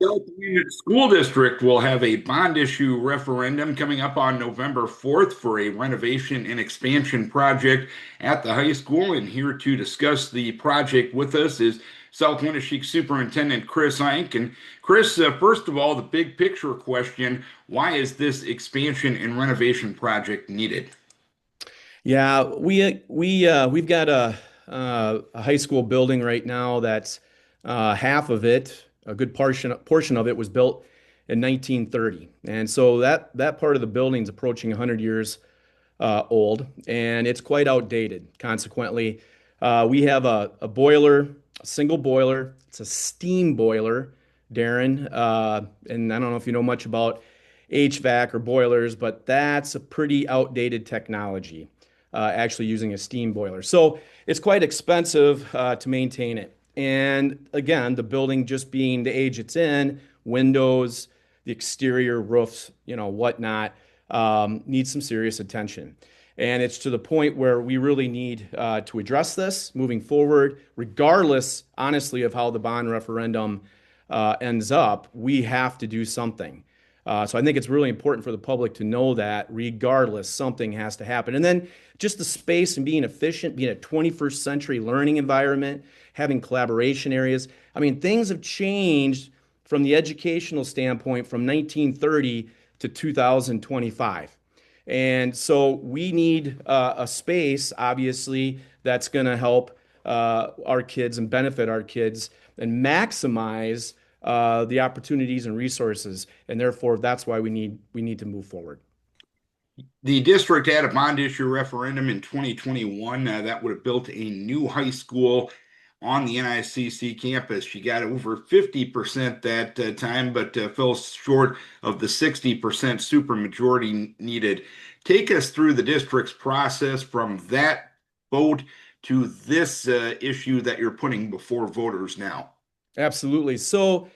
South Winneshiek School District will have a bond issue referendum coming up on November 4th for a renovation and expansion project at the high school. And here to discuss the project with us is South Winneshiek Superintendent Kris Einck. And Kris, first of all, the big picture question, why is this expansion and renovation project needed? Yeah, we've got a high school building right now that's half of it, a good portion of it was built in 1930, and so that part of the building's approaching 100 years old, and it's quite outdated. Consequently, we have a boiler, a single boiler. It's a steam boiler, Darren, and I don't know if you know much about HVAC or boilers, but that's a pretty outdated technology, actually using a steam boiler. So it's quite expensive to maintain it. And again, the building just being the age it's in, windows, the exterior roofs, whatnot, needs some serious attention. And it's to the point where we really need to address this moving forward, regardless, honestly, of how the bond referendum ends up. We have to do something. So I think it's really important for the public to know that regardless, something has to happen. And then just the space and being efficient, being a 21st century learning environment, having collaboration areas. I mean, things have changed from the educational standpoint from 1930 to 2025. And so we need a space, obviously, that's going to help our kids and benefit our kids and maximize the opportunities and resources. And therefore, that's why we need to move forward. The district had a bond issue referendum in 2021 that would have built a new high school on the NICC campus. She got over 50% that time, but fell short of the 60% supermajority needed. Take us through the district's process from that vote to this issue that you're putting before voters now. Absolutely. So,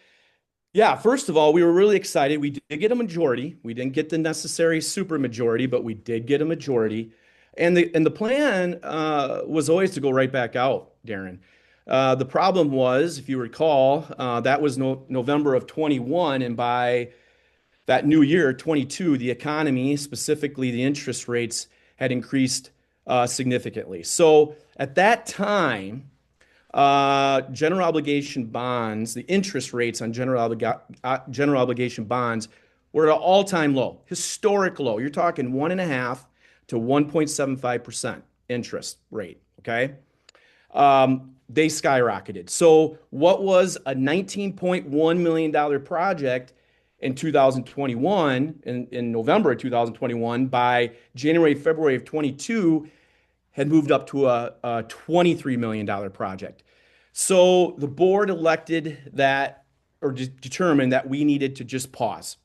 yeah, first of all, we were really excited. We did get a majority. We didn't get the necessary supermajority, but we did get a majority. And the plan was always to go right back out, Darren. The problem was, if you recall, that was November of 21, and by that new year, 22, the economy, specifically the interest rates, had increased significantly. So at that time, general obligation bonds, the interest rates on general obligation bonds were at an all-time low, historic low. You're talking 1.5 to 1.75% interest rate. Okay. They skyrocketed. So what was a $19.1 million project in 2021, in November of 2021, by January, February of 22, had moved up to a $23 million project. So the board elected that, or determined that we needed to just pause.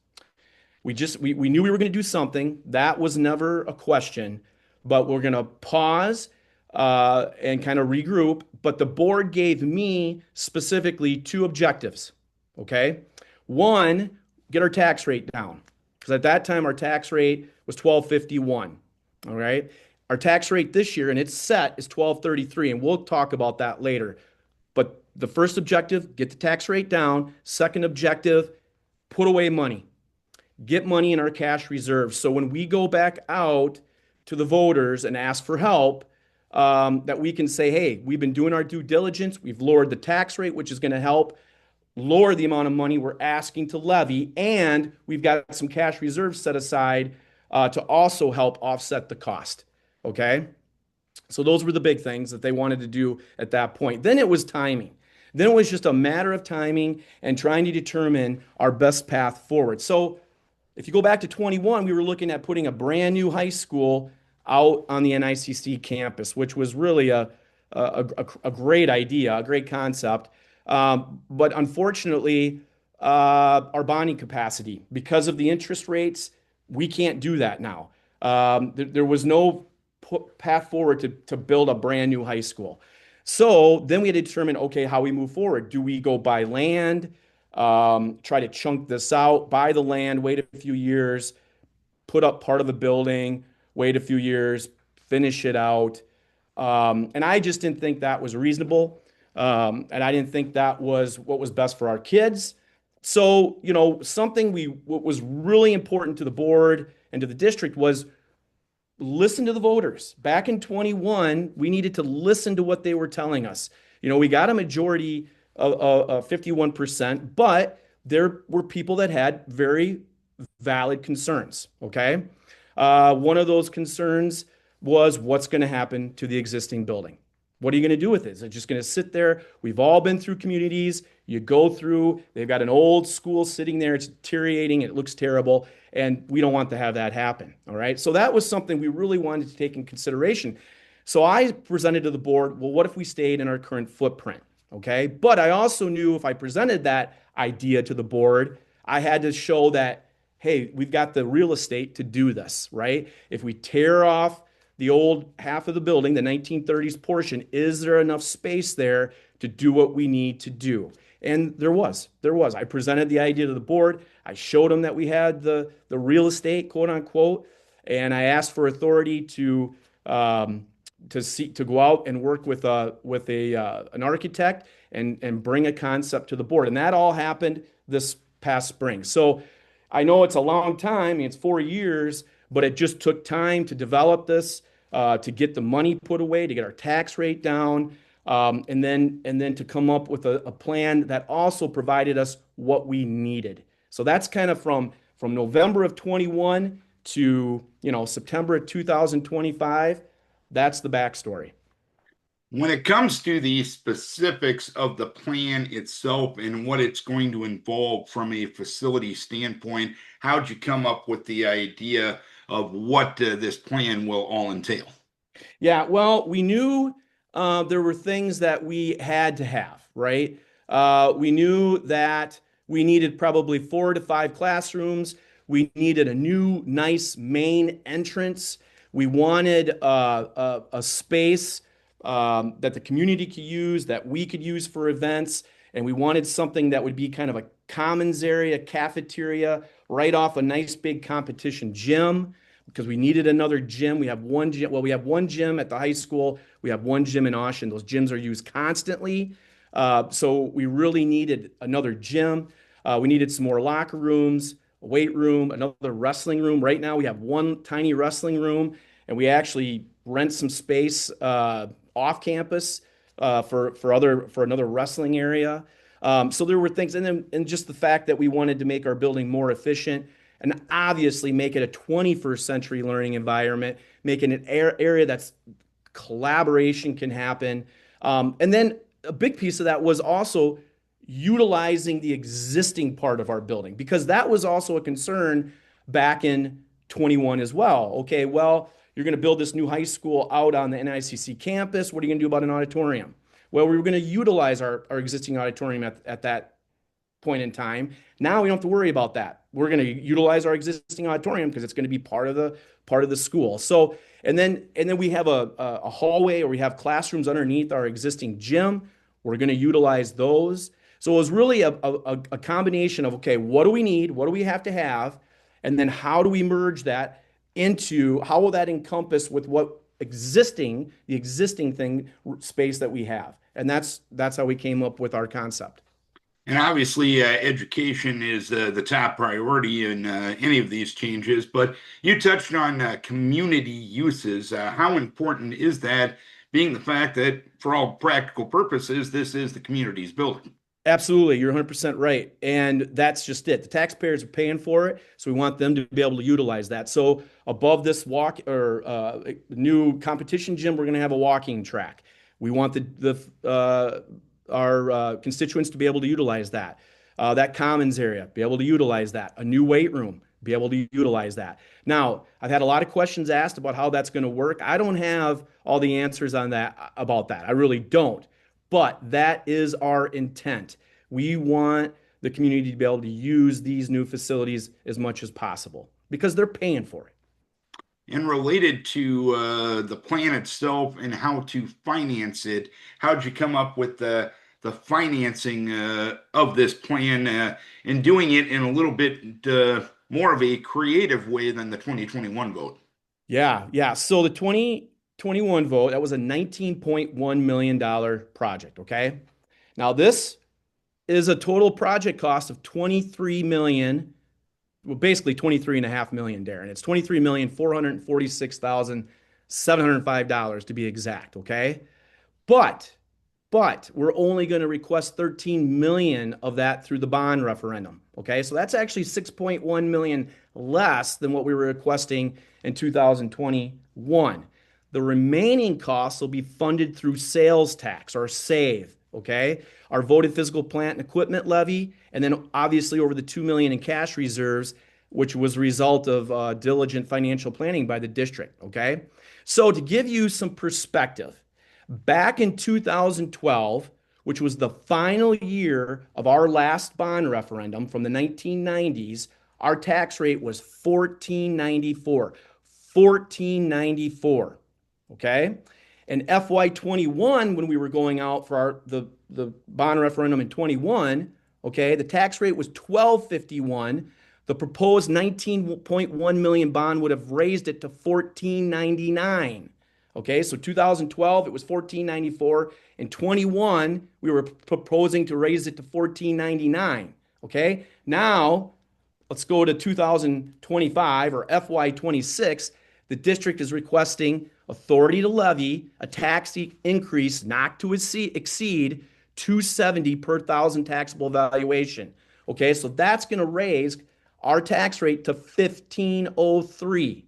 We knew we were going to do something. That was never a question, but we're going to pause and kind of regroup. But the board gave me specifically two objectives. Okay. One, get our tax rate down. Because at that time, our tax rate was 1251. All right. Our tax rate this year, and it's set, is 1233. And we'll talk about that later. But the first objective, get the tax rate down. Second objective, put away money. Get money in our cash reserves. So when we go back out to the voters and ask for help, that we can say, hey, we've been doing our due diligence. We've lowered the tax rate, which is going to help lower the amount of money we're asking to levy. And we've got some cash reserves set aside to also help offset the cost. Okay. So those were the big things that they wanted to do at that point. Then it was timing. Then it was just a matter of timing and trying to determine our best path forward. So if you go back to 21, we were looking at putting a brand new high school out on the NICC campus, which was really a great idea, a great concept. But unfortunately, our bonding capacity, because of the interest rates, we can't do that now. There was no path forward to build a brand new high school. So then we had to determine, okay, how we move forward. Do we go buy land, try to chunk this out, buy the land, wait a few years, put up part of the building, wait a few years, finish it out? And I just didn't think that was reasonable. And I didn't think that was what was best for our kids. So, something what was really important to the board and to the district was listen to the voters. Back in 21, we needed to listen to what they were telling us. We got a majority of 51%, but there were people that had very valid concerns. Okay. One of those concerns was what's going to happen to the existing building. What are you going to do with it? Is it just going to sit there? We've all been through communities. You go through, they've got an old school sitting there. It's deteriorating. It looks terrible. And we don't want to have that happen. All right. So that was something we really wanted to take in consideration. So I presented to the board, well, what if we stayed in our current footprint? Okay. But I also knew if I presented that idea to the board, I had to show that, hey, we've got the real estate to do this, right? If we tear off the old half of the building, the 1930s portion, is there enough space there to do what we need to do? And there was. I presented the idea to the board. I showed them that we had the real estate, quote unquote, and I asked for authority to go out and work with an architect and bring a concept to the board. And that all happened this past spring. So I know it's a long time. I mean, it's 4 years, but it just took time to develop this, to get the money put away, to get our tax rate down, and then to come up with a plan that also provided us what we needed. So that's kind of from November of 21 to September of 2025. That's the backstory. When it comes to the specifics of the plan itself and what it's going to involve from a facility standpoint, how'd you come up with the idea of what this plan will all entail? Yeah, well, we knew there were things that we had to have, right? We knew that we needed probably 4 to 5 classrooms. We needed a new, nice main entrance. We wanted a space that the community could use, that we could use for events. And we wanted something that would be kind of a commons area, cafeteria, right off a nice big competition gym, because we needed another gym. We have one gym. Well, we have one gym at the high school. We have one gym in Austin. Those gyms are used constantly. So we really needed another gym. We needed some more locker rooms, a weight room, another wrestling room. Right now, we have one tiny wrestling room, and we actually rent some space off campus for another wrestling area. So there were things, and just the fact that we wanted to make our building more efficient and obviously make it a 21st century learning environment, making an area that's collaboration can happen. And then a big piece of that was also utilizing the existing part of our building, because that was also a concern back in 21 as well. Okay, well, you're going to build this new high school out on the NICC campus. What are you going to do about an auditorium? Well, we were going to utilize our existing auditorium at that point in time. Now we don't have to worry about that. We're going to utilize our existing auditorium because it's going to be part of the school. So and then we have a hallway, or we have classrooms underneath our existing gym. We're going to utilize those. So it was really a combination of, okay, what do we need? What do we have to have? And then how do we merge that into, how will that encompass with the existing thing space that we have? And that's how we came up with our concept. And obviously, education is the top priority in any of these changes. But you touched on community uses. How important is that, being the fact that, for all practical purposes, this is the community's building? Absolutely, you're 100% right. And that's just it. The taxpayers are paying for it, so we want them to be able to utilize that. So above this new competition gym, we're going to have a walking track. We want our constituents to be able to utilize that. That commons area, be able to utilize that. A new weight room, be able to utilize that. Now, I've had a lot of questions asked about how that's going to work. I don't have all the answers about that. I really don't. But that is our intent. We want the community to be able to use these new facilities as much as possible because they're paying for it. And related to the plan itself and how to finance it, how'd you come up with the financing of this plan and doing it in a little bit more of a creative way than the 2021 vote? Yeah. So the 2021 vote, that was a $19.1 million project. Okay. Now, this is a total project cost of 23 million, well, basically 23.5 million, Darren. It's $23,446,705 to be exact, okay? But we're only going to request 13 million of that through the bond referendum. Okay, so that's actually 6.1 million less than what we were requesting in 2021. The remaining costs will be funded through sales tax or SAVE. Okay, our voted physical plant and equipment levy, and then obviously over the 2 million in cash reserves, which was a result of diligent financial planning by the district. Okay, so to give you some perspective, back in 2012, which was the final year of our last bond referendum from the 1990s, our tax rate was 1494. 1494. Okay. In FY21, when we were going out for the bond referendum in 21, okay, the tax rate was 1251. The proposed 19.1 million bond would have raised it to 1499. Okay, so 2012 it was 1494. In 21 we were proposing to raise it to 1499. Okay, now let's go to 2025 or FY26. The district is requesting authority to levy a tax increase not to exceed 270 per thousand taxable valuation. Okay, so that's going to raise our tax rate to 1503.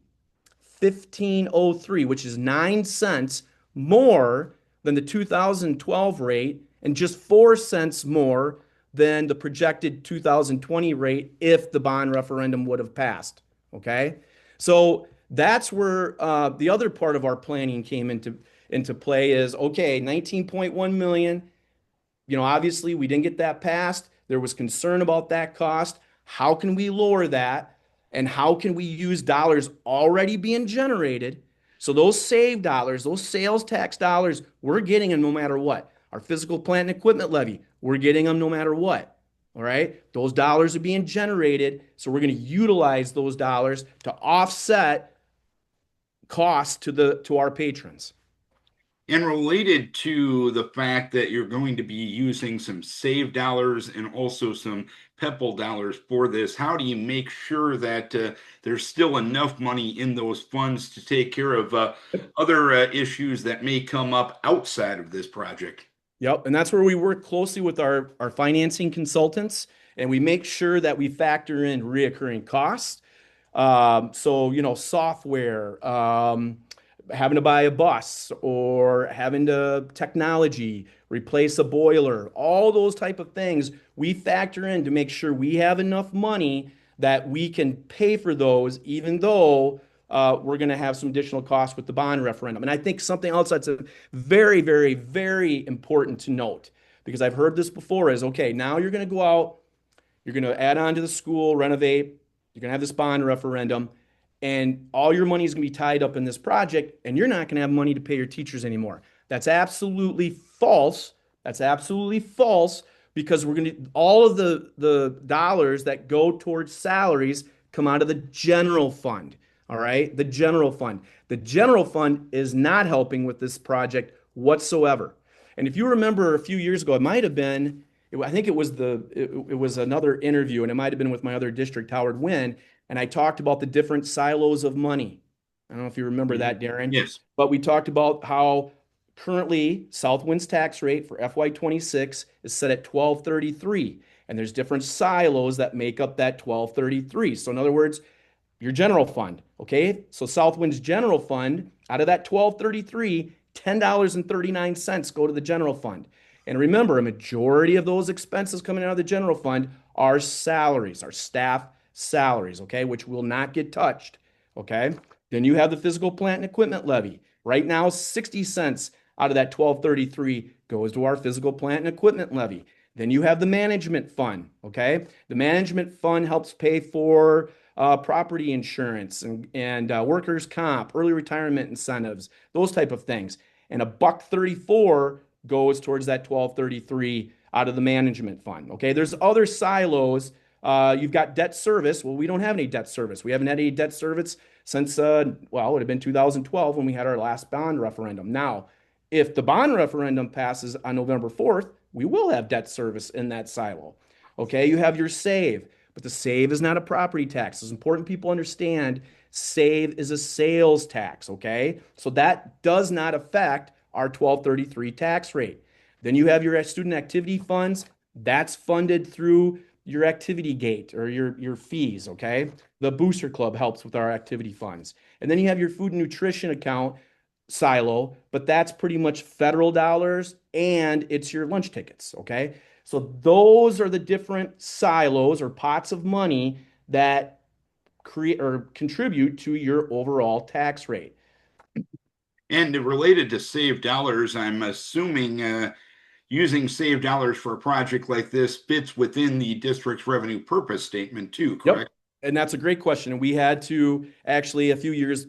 1503, which is 9 cents more than the 2012 rate and just 4 cents more than the projected 2020 rate if the bond referendum would have passed. Okay, so that's where the other part of our planning came into play is okay, 19.1 million. You know, obviously we didn't get that passed. There was concern about that cost. How can we lower that? And how can we use dollars already being generated? So those save dollars, those sales tax dollars, we're getting them no matter what. Our physical plant and equipment levy, we're getting them no matter what. All right. Those dollars are being generated. So we're going to utilize those dollars to offset costs to our patrons. And related to the fact that you're going to be using some save dollars and also some PEPAL dollars for this, how do you make sure that there's still enough money in those funds to take care of other issues that may come up outside of this project? Yep. And that's where we work closely with our financing consultants and we make sure that we factor in reoccurring costs. So, you know, software, having to buy a bus or having to technology, replace a boiler, all those type of things we factor in to make sure we have enough money that we can pay for those, even though we're going to have some additional costs with the bond referendum. And I think something else that's a very, very, very important to note, because I've heard this before, is okay, now you're going to go out, you're going to add on to the school, renovate, you're going to have this bond referendum, and all your money is going to be tied up in this project, and you're not going to have money to pay your teachers anymore. That's absolutely false. That's absolutely false, because we're going to all of the dollars that go towards salaries come out of the general fund. All right, the general fund. The general fund is not helping with this project whatsoever. And if you remember a few years ago, it might have been, I think it was another interview, and it might have been with my other district, Howard Wynn, and I talked about the different silos of money. I don't know if you remember that, Darren. Yes. But we talked about how currently Southwind's tax rate for FY26 is set at 1233, and there's different silos that make up that 1233. So in other words, your general fund, okay? So Southwind's general fund, out of that 1233, $10.39 go to the general fund. And remember, a majority of those expenses coming out of the general fund are salaries, our staff salaries, okay, which will not get touched, okay? Then you have the physical plant and equipment levy. Right now, 60 cents out of that 1233 goes to our physical plant and equipment levy. Then you have the management fund, okay? The management fund helps pay for property insurance and workers' comp, early retirement incentives, those type of things. And $1.34 goes towards that 1233 out of the management fund. Okay, there's other silos. You've got debt service. Well, we don't have any debt service. We haven't had any debt service since well, it would have been 2012 when we had our last bond referendum. Now, if the bond referendum passes on November 4th, We will have debt service in that silo. Okay, you have your save, but the save is not a property tax. It's important people understand save is a sales tax. Okay, so that does not affect our 1233 tax rate. Then you have your student activity funds. That's funded through your activity gate or your fees. Okay, the booster club helps with our activity funds. And then you have your food and nutrition account silo, but that's pretty much federal dollars and it's your lunch tickets. Okay. So those are the different silos or pots of money that create or contribute to your overall tax rate. And related to save dollars, I'm assuming using save dollars for a project like this fits within the district's revenue purpose statement too, Yep. correct? And that's a great question. And we had to actually a few years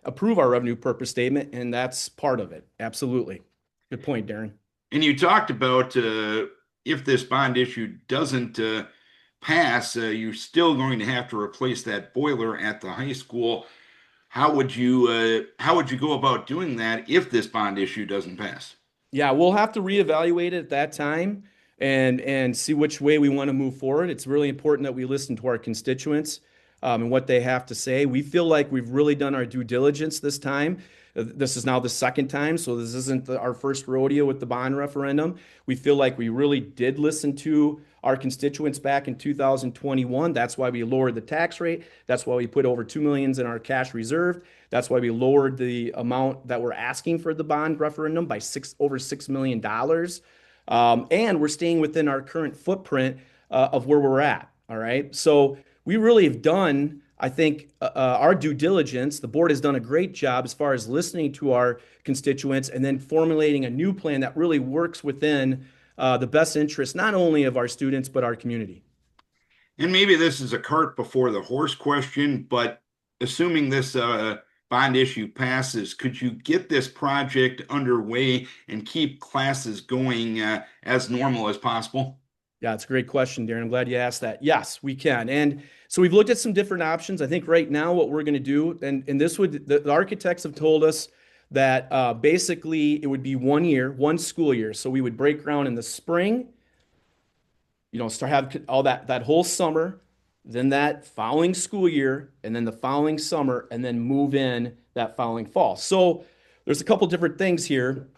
approve our revenue purpose statement, and that's part of it. Absolutely. Good point, Darren. And you talked about if this bond issue doesn't pass, you're still going to have to replace that boiler at the high school. How would you go about doing that if this bond issue doesn't pass? Yeah, we'll have to reevaluate it at that time and see which way we want to move forward. It's really important that we listen to our constituents and what they have to say. We feel like we've really done our due diligence this time. This is now the second time, so this isn't our first rodeo with the bond referendum. We feel like we really did listen to our constituents back in 2021. That's why we lowered the tax rate. That's why we put over 2 million in our cash reserve. That's why we lowered the amount that we're asking for the bond referendum by over $6 million. And we're staying within our current footprint of where we're at. All right. So we really have done, I think, our due diligence. The board has done a great job as far as listening to our constituents and then formulating a new plan that really works within the best interest, not only of our students, but our community. And maybe this is a cart before the horse question, but assuming this bond issue passes, could you get this project underway and keep classes going as normal as possible? Yeah, it's a great question, Darren. I'm glad you asked that. Yes, we can. And so we've looked at some different options. I think right now what we're going to do, and this would, the architects have told us that basically it would be 1 year, one school year. So we would break ground in the spring, start have all that whole summer, then that following school year, and then the following summer, and then move in that following fall. So there's a couple different things here,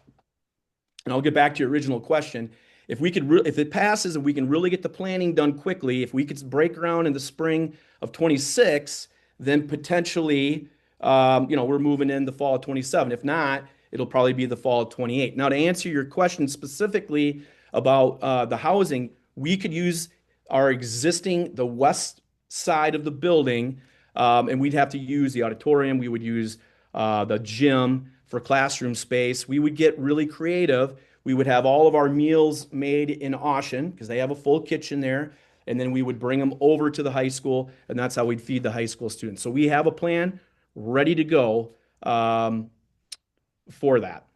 and I'll get back to your original question. If we could, if it passes and we can really get the planning done quickly, if we could break ground in the spring of 26, then potentially, we're moving in the fall of 27. If not, it'll probably be the fall of 28. Now, to answer your question specifically about the housing, we could use the west side of the building, and we'd have to use the auditorium. We would use the gym for classroom space. We would get really creative. We would have all of our meals made in Austin because they have a full kitchen there. And then we would bring them over to the high school, and that's how we'd feed the high school students. So we have a plan ready to go for that.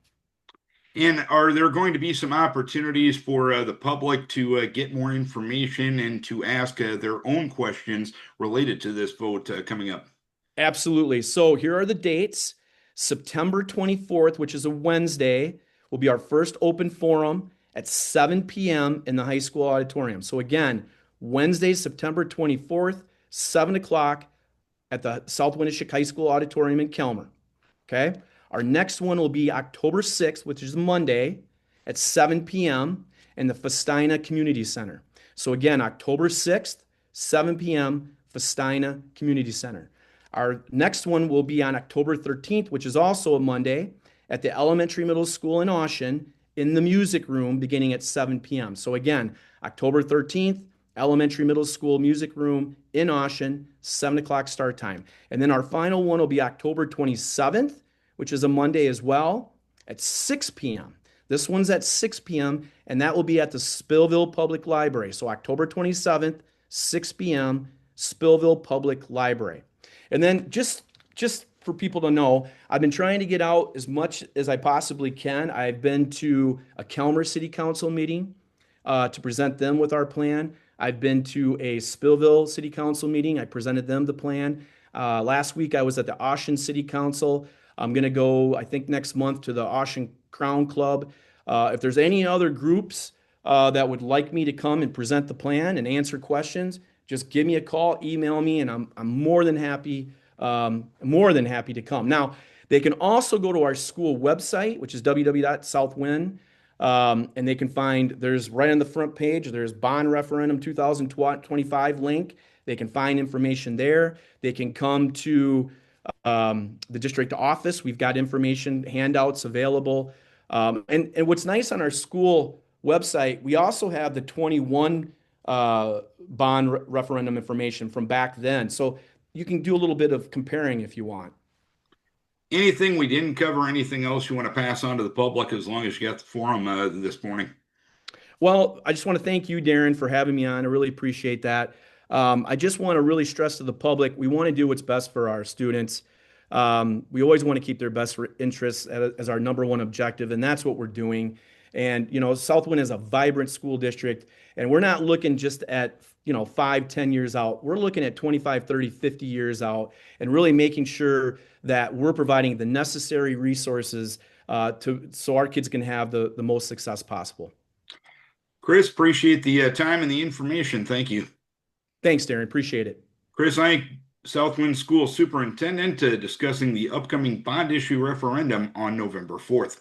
And are there going to be some opportunities for the public to get more information and to ask their own questions related to this vote coming up? Absolutely. So here are the dates. September 24th, which is a Wednesday, will be our first open forum at 7 p.m. in the high school auditorium. So again, Wednesday, September 24th, 7 o'clock at the South Winneshiek High School auditorium in Kelmer. Okay. Our next one will be October 6th, which is Monday at 7 p.m. in the Festina Community Center. So again, October 6th, 7 p.m., Festina Community Center. Our next one will be on October 13th, which is also a Monday, at the elementary middle school in Austin in the music room beginning at 7 p.m. So again, October 13th, elementary middle school music room in Austin, 7 o'clock start time. And then our final one will be October 27th, which is a Monday as well, at 6 p.m. This one's at 6 p.m., and that will be at the Spillville Public Library. So October 27th, 6 p.m., Spillville Public Library. And then just for people to know, I've been trying to get out as much as I possibly can. I've been to a Kelmer City Council meeting to present them with our plan. I've been to a Spillville City Council meeting. I presented them the plan. Last week, I was at the Austin City Council. I'm going to go, I think, next month to the Austin Crown Club. If there's any other groups that would like me to come and present the plan and answer questions, just give me a call, email me, and I'm more than happy to come. Now, they can also go to our school website, which is www.southwind, and they can find, there's right on the front page, there's bond referendum 2025 link. They can find information there. They can come to the district office. We've got information, handouts available. And what's nice on our school website, we also have the 21 bond referendum information from back then. So you can do a little bit of comparing if you want. Anything we didn't cover, anything else you want to pass on to the public as long as you got the forum this morning? Well, I just want to thank you, Darren, for having me on. I really appreciate that. I just want to really stress to the public, we want to do what's best for our students. We always want to keep their best interests as our number one objective, and that's what we're doing. And, Southwind is a vibrant school district, and we're not looking just at, 5, 10 years out. We're looking at 25, 30, 50 years out and really making sure that we're providing the necessary resources so our kids can have the most success possible. Kris, appreciate the time and the information. Thank you. Thanks, Darren. Appreciate it. Kris Einck, Southwind School Superintendent, discussing the upcoming bond issue referendum on November 4th.